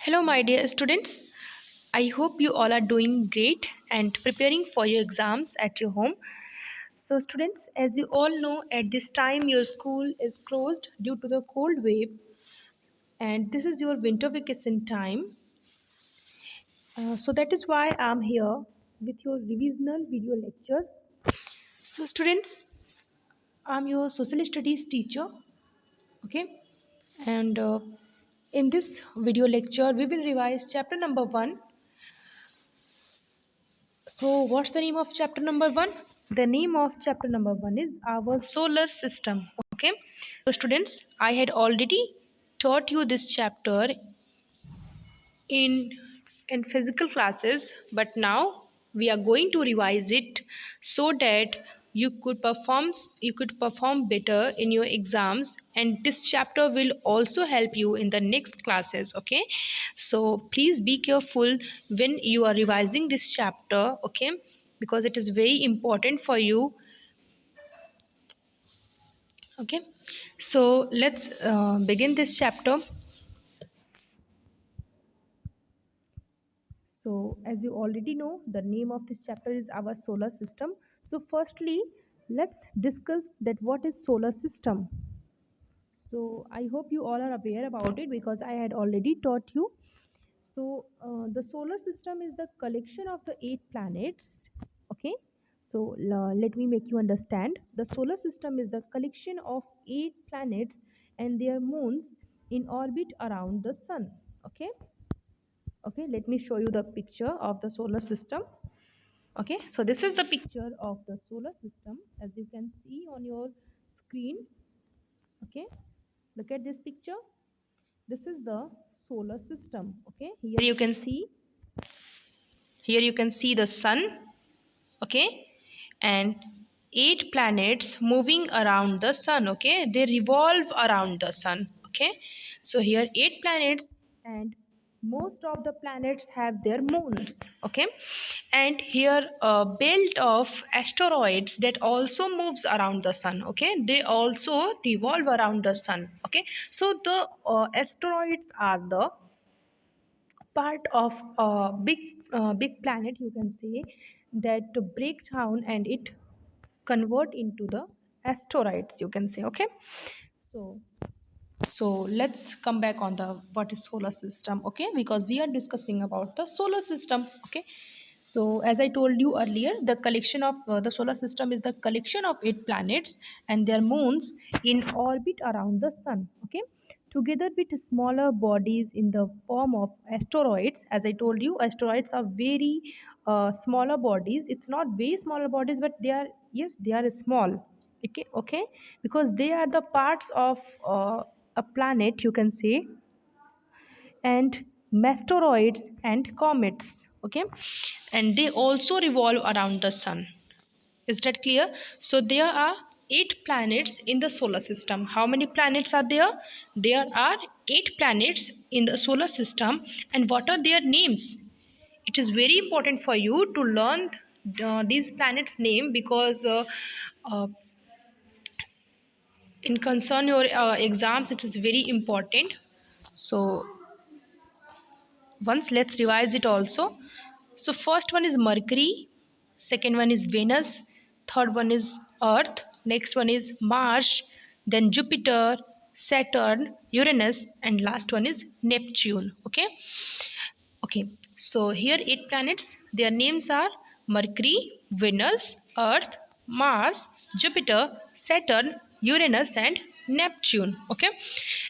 Hello, my dear students. I hope you all are doing great and preparing for your exams at your home. So, students, as you all know, at this time your school is closed due to the cold wave, and this is your winter vacation time. So, that is why I'm here with your revisional video lectures. So, students, I'm your social studies teacher, okay? And in this video lecture, we will revise chapter number 1. So, what's the name of chapter number 1? The name of chapter number 1 is our solar system. Okay. So, students, I had already taught you this chapter in physical classes, but now we are going to revise it so that you could perform better in your exams, and this chapter will also help you in the next classes. Okay, so please be careful when you are revising this chapter, okay, because it is very important for you. Okay, so let's begin this chapter. So, as you already know, the name of this chapter is our solar system. So, firstly, let's discuss that what is solar system. So, I hope you all are aware about it because I had already taught you. So, the solar system is the collection of the 8 planets. Okay. So, let me make you understand. The solar system is the collection of 8 planets and their moons in orbit around the sun. Okay. Okay, let me show you the picture of the solar system. Okay, so this is the picture of the solar system as you can see on your screen. Okay, look at this picture. This is the solar system. Okay, here you can see the sun. Okay, and 8 planets moving around the sun. Okay, they revolve around the sun. Okay, so here 8 planets, and most of the planets have their moons. Okay, and here a belt of asteroids that also moves around the sun. Okay, they also revolve around the sun. Okay, so the asteroids are the part of a big planet, you can say, that breaks down and it convert into the asteroids, you can say. Okay, so let's come back on the what is solar system. Okay, because we are discussing about the solar system. Okay, so as I told you earlier, the collection of the solar system is the collection of 8 planets and their moons in orbit around the sun. Okay, together with smaller bodies in the form of asteroids. As I told you, asteroids are very smaller bodies. It's not very smaller bodies, but they are, yes, they are small. Okay, okay, because they are the parts of a planet, you can say, and asteroids and comets. Okay, and they also revolve around the sun. Is that clear? So there are 8 planets in the solar system. How many planets are there? There are 8 planets in the solar system. And what are their names? It is very important for you to learn these planets name, because uh, in concern your exams it is very important. So once let's revise it also. So first one is Mercury, second one is Venus, third one is Earth, next one is Mars, then Jupiter, Saturn, Uranus, and last one is Neptune. Okay, okay, so here 8 planets, their names are Mercury, Venus, Earth, Mars, Jupiter, Saturn, Uranus, and Neptune. Okay,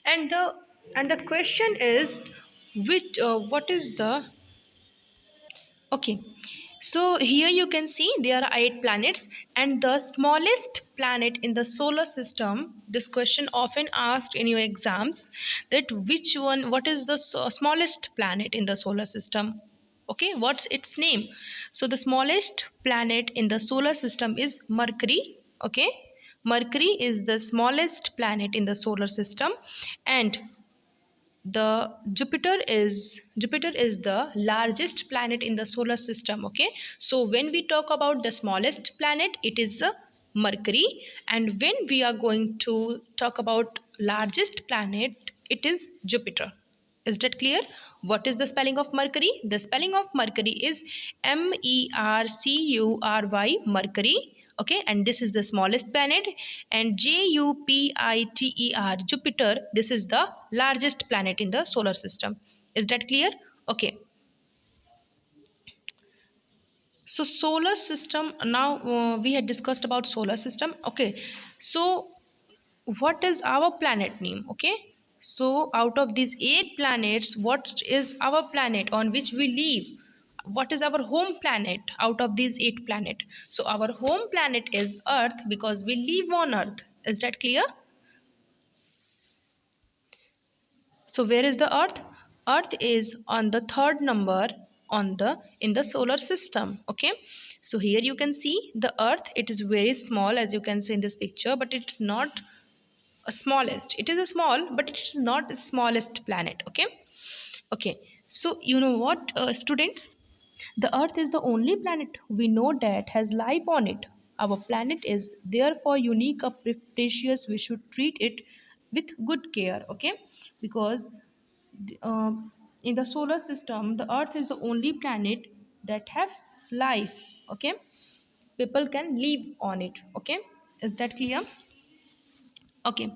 and the question is, which what is the, okay, so here you can see there are 8 planets, and the smallest planet in the solar system. This question often asked in your exams, that which one, what is the smallest planet in the solar system? Okay, what's its name? So the smallest planet in the solar system is Mercury. Okay, Mercury is the smallest planet in the solar system, and the Jupiter is the largest planet in the solar system. Okay, so when we talk about the smallest planet, it is Mercury, and when we are going to talk about largest planet, it is Jupiter. Is that clear? What is the spelling of Mercury? The spelling of Mercury is Mercury, Mercury. Okay, and this is the smallest planet. And Jupiter, Jupiter, this is the largest planet in the solar system. Is that clear? Okay. So solar system, now we had discussed about solar system. Okay, so what is our planet name? Okay, so out of these 8 planets, what is our planet on which we live? What is our home planet out of these 8 planets? So our home planet is Earth, because we live on Earth. Is that clear? So where is the Earth? Earth is on the third number on the in the solar system. Okay, so here you can see the Earth. It is very small, as you can see in this picture, but it's not a smallest. It is a small, but it is not the smallest planet. Okay. Okay, so you know what, students, the Earth is the only planet we know that has life on it. Our planet is therefore unique or precious. We should treat it with good care. Okay, because uh, in the solar system the Earth is the only planet that have life. Okay, people can live on it. Okay, is that clear? Okay.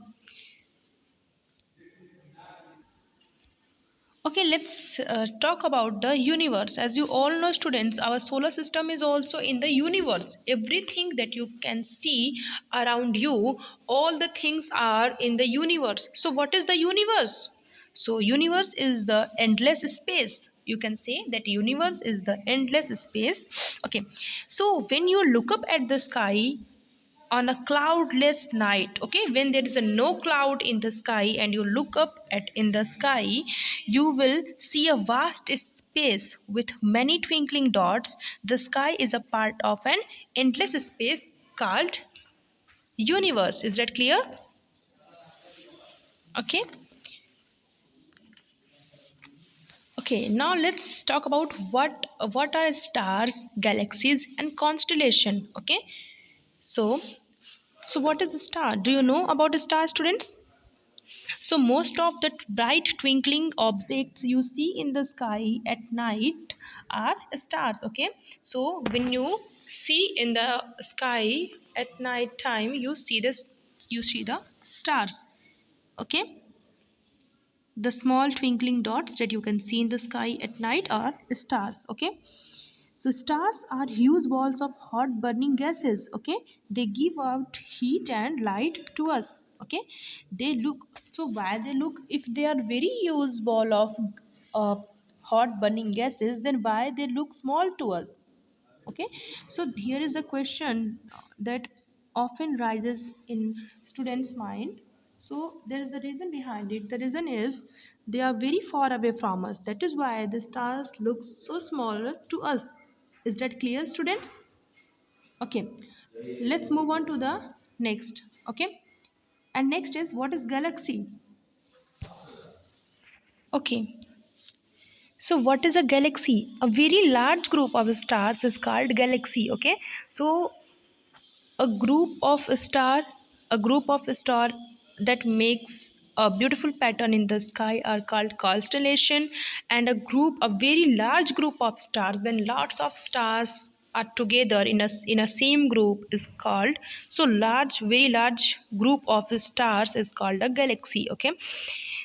Okay, let's talk about the universe. As you all know, students, our solar system is also in the universe. Everything that you can see around you, all the things are in the universe. So, what is the universe? So, universe is the endless space. You can say that universe is the endless space. Okay, so when you look up at the sky, on a cloudless night, okay, when there is a no cloud in the sky and you look up at in the sky, you will see a vast space with many twinkling dots. The sky is a part of an endless space called universe. Is that clear? Okay. Okay, now let's talk about what are stars, galaxies and constellation. Okay, so what is a star? Do you know about a star, students? So most of the bright twinkling objects you see in the sky at night are stars. Okay, so when you see in the sky at night time, you see the stars. Okay, the small twinkling dots that you can see in the sky at night are stars. Okay, so stars are huge balls of hot burning gases. Okay, they give out heat and light to us. Okay, they look, so why they look, if they are very huge ball of uh, hot burning gases, then why they look small to us? Okay, so here is the question that often rises in students mind. So there is the reason behind it. The reason is they are very far away from us. That is why the stars look so small to us. Is that clear, students? Okay, let's move on to the next. Okay, and next is, what is galaxy? Okay, so what is a galaxy? A very large group of stars is called galaxy. Okay, so a group of star a group of star that makes a beautiful pattern in the sky are called constellation. And a very large group of stars, when lots of stars are together in a same group, is called, so large, very large group of stars is called a galaxy. Okay,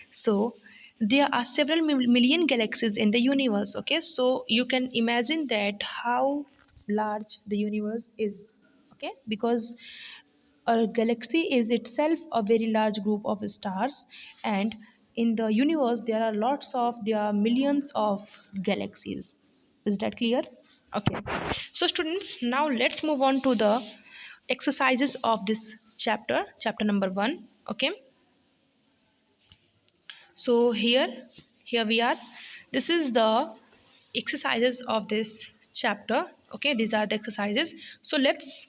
so there are several million galaxies in the universe. Okay, so you can imagine that how large the universe is. Okay, because a galaxy is itself a very large group of stars, and in the universe there are millions of galaxies. Is that clear? Okay, so students, now let's move on to the exercises of this chapter number 1. Okay, so here we are. This is the exercises of this chapter. Okay, these are the exercises. So let's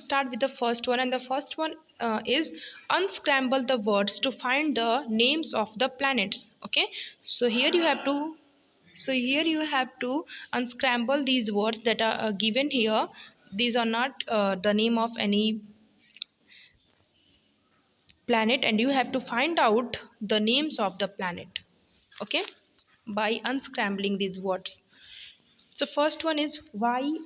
start with the first one, and the first one is unscramble the words to find the names of the planets. Okay, so here you have to unscramble these words that are given here. These are not the name of any planet, and you have to find out the names of the planet. okay, by unscrambling these words. So first one is YRCREMU.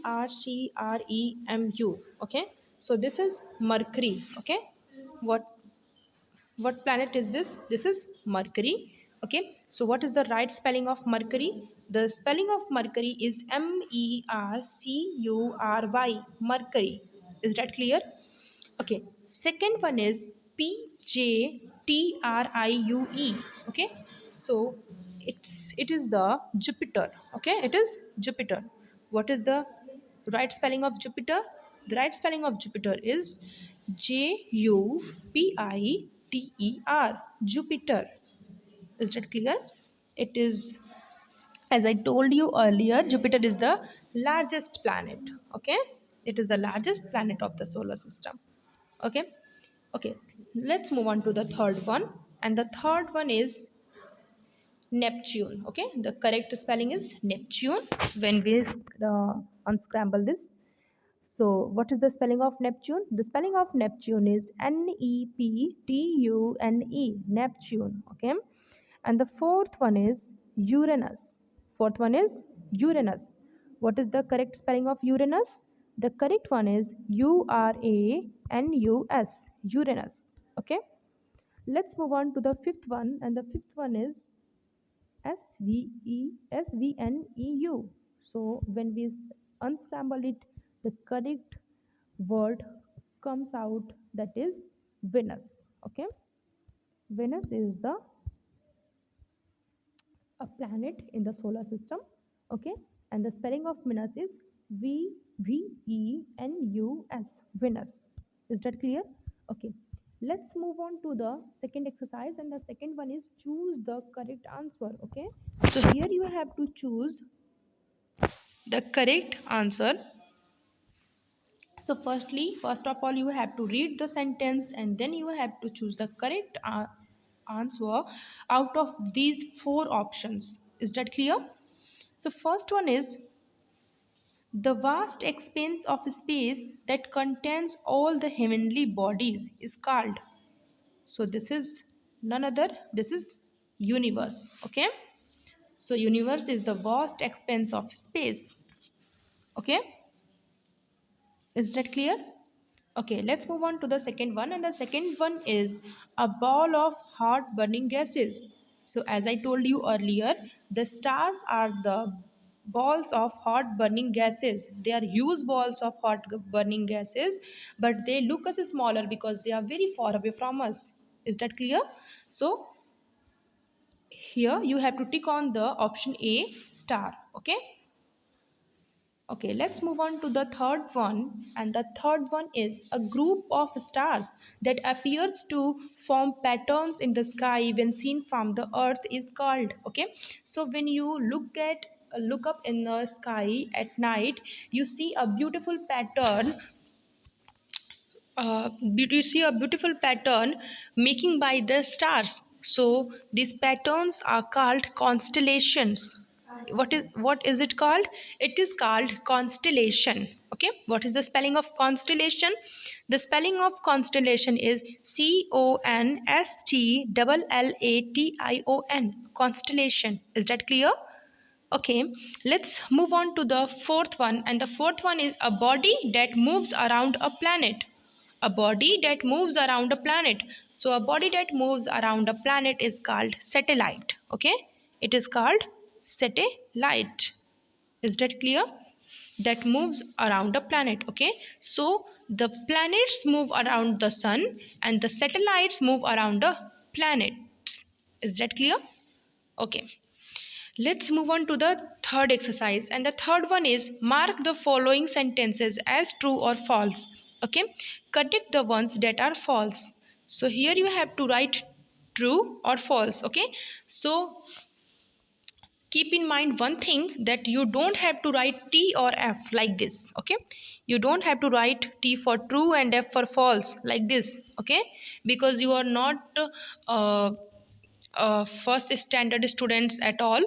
Okay, so this is Mercury. Okay, what planet is this? This is Mercury. Okay, so what is the right spelling of Mercury? The spelling of Mercury is MERCURY, Mercury. Is that clear? Okay, second one is PJTRIUE. Okay, so it is the Jupiter. Okay, it is Jupiter. What is the right spelling of Jupiter? The right spelling of Jupiter is JUPITER, Jupiter. Is that clear? It is, as I told you earlier, Jupiter is the largest planet. Okay, it is the largest planet of the solar system. Okay, okay, let's move on to the third one, and the third one is Neptune. Okay, the correct spelling is Neptune. When we unscramble this, so what is the spelling of Neptune? The spelling of Neptune is NEPTUNE, Neptune. Okay, and the fourth one is Uranus. Fourth one is Uranus. What is the correct spelling of Uranus? The correct one is URANUS, Uranus. Okay, let's move on to the fifth one, and the fifth one is SVENEU. So when we unscramble it, the correct word comes out, that is Venus. Okay, Venus is the a planet in the solar system. Okay, and the spelling of Venus is VVENUS, Venus. Is that clear? Okay, let's move on to the second exercise, and the second one is choose the correct answer. Okay, so here you have to choose the correct answer. So first of all, you have to read the sentence, and then you have to choose the correct answer out of these four options. Is that clear? So first one is the vast expanse of space that contains all the heavenly bodies is called. So this is none other, this is universe. Okay, so universe is the vast expanse of space. Okay, is that clear? Okay, let's move on to the second one, and the second one is a ball of hot burning gases. So, as I told you earlier, the stars are the balls of hot burning gases. They are huge balls of hot burning gases, but they look us smaller because they are very far away from us. Is that clear? So, here you have to tick on the option A, star. Okay. Okay, let's move on to the third one, and the third one is a group of stars that appears to form patterns in the sky when seen from the earth is called. Okay, so when you look up in the sky at night, you see a beautiful pattern. You see a beautiful pattern making by the stars. So these patterns are called constellations. What is it called? It is called constellation. Okay, what is the spelling of constellation? The spelling of constellation is CONSTLLATION, constellation. Is that clear? Okay, let's move on to the fourth one, and the fourth one is a body that moves around a planet. A body that moves around a planet. So, a body that moves around a planet is called satellite. Okay, it is called satellite. Is that clear? That moves around a planet. Okay, so the planets move around the sun, and the satellites move around the planets. Is that clear? Okay. Let's move on to the third exercise, and the third one is mark the following sentences as true or false. Okay, correct the ones that are false. So here you have to write true or false. Okay, so keep in mind one thing, that you don't have to write T or F like this. Okay, you don't have to write T for true and F for false like this. Okay, because you are not first standard students at all.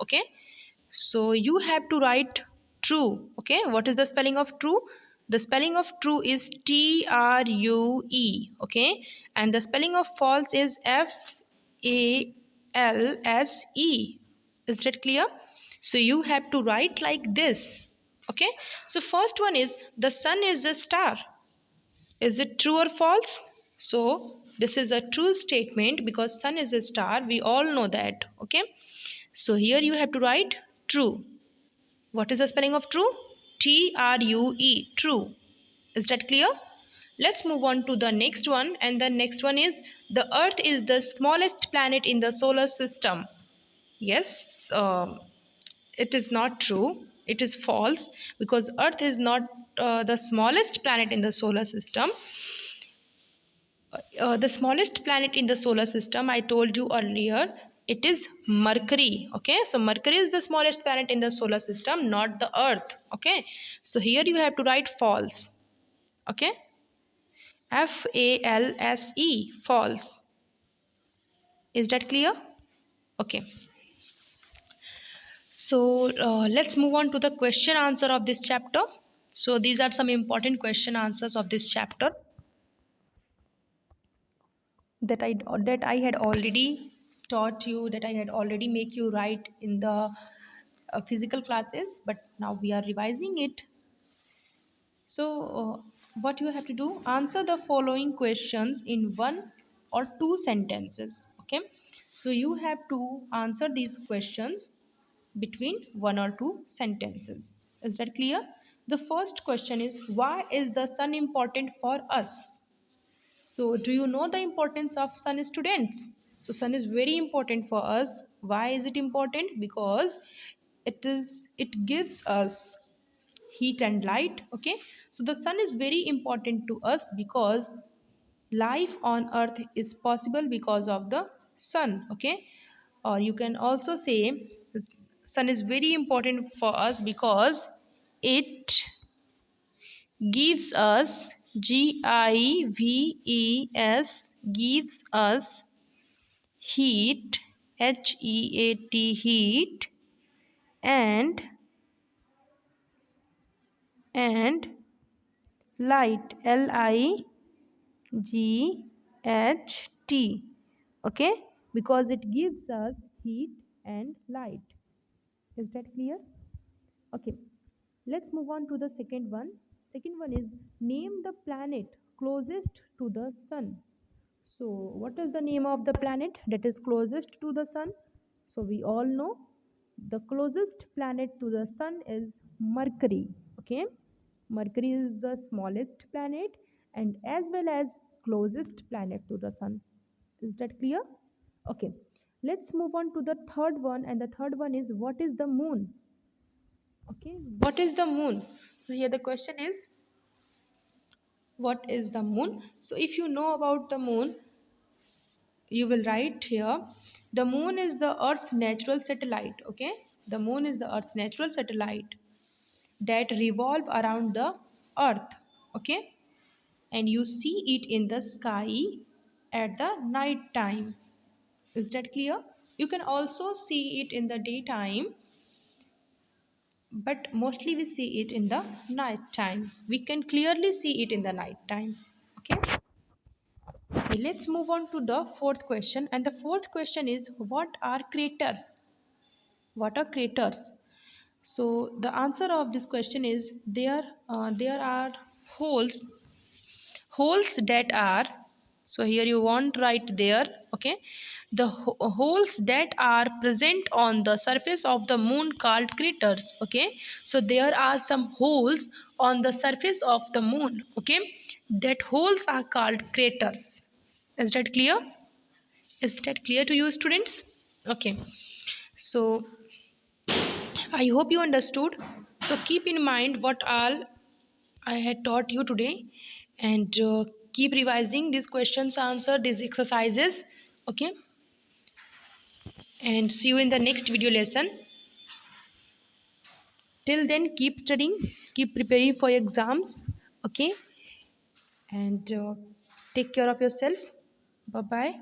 Okay, so you have to write true. Okay, what is the spelling of true? The spelling of true is TRUE. Okay, and the spelling of false is FALSE. F-L-S-E. Is that clear? So you have to write like this. Okay. So first one is the sun is a star. Is it true or false? So this is a true statement because sun is a star. We all know that. Okay. So here you have to write true. What is the spelling of true? T-R-U-E. True. Is that clear? Let's move on to the next one, and the next one is the Earth is the smallest planet in the solar system. Yes, it is not true. It is false because Earth is not the smallest planet in the solar system. The smallest planet in the solar system, I told you earlier, it is Mercury. Okay, so Mercury is the smallest planet in the solar system, not the Earth. Okay, so here you have to write false. Okay, F-A-L-S-E, false. Is that clear? Okay. So let's move on to the question answer of this chapter. So these are some important question answers of this chapter that I had already taught you, that I had already make you write in the physical classes, but now we are revising it. So what you have to do, answer the following questions in one or two sentences. Okay, so you have to answer these questions between one or two sentences. Is that clear? The first question is, why is the sun important for us? So do you know the importance of sun, students? So sun is very important for us. Why is it important? Because it gives us heat and light. Okay, so the sun is very important to us because life on earth is possible because of the sun. Okay, or you can also say sun is very important for us because it gives us, gives, gives us heat, heat, heat, and and light, light. Okay, because it gives us heat and light. Is that clear? Okay, let's move on to the second one. Second one is, name the planet closest to the sun. So what is the name of the planet that is closest to the sun? So we all know the closest planet to the sun is Mercury. Okay, Mercury is the smallest planet and as well as closest planet to the sun. Is that clear? Okay, let's move on to the third one, and the third one is, what is the moon? Okay, what is the moon? So here the question is, what is the moon? So if you know about the moon, you will write here, the moon is the earth's natural satellite. Okay, the moon is the earth's natural satellite that revolve around the earth. Okay, and you see it in the sky at the night time. Is that clear? You can also see it in the daytime, but mostly we see it in the night time. We can clearly see it in the night time. Okay, okay, let's move on to the fourth question, and the fourth question is, what are craters? What are craters? So the answer of this question is, there are holes, that are, so here you want write there. Okay, the holes that are present on the surface of the moon called craters. Okay, so there are some holes on the surface of the moon. Okay, that holes are called craters. Is that clear? Is that clear to you, students? Okay, so I hope you understood. So keep in mind what all I had taught you today, and keep revising these questions, answer these exercises. Okay, and see you in the next video lesson. Till then, keep studying, keep preparing for your exams. Okay, and take care of yourself. Bye bye.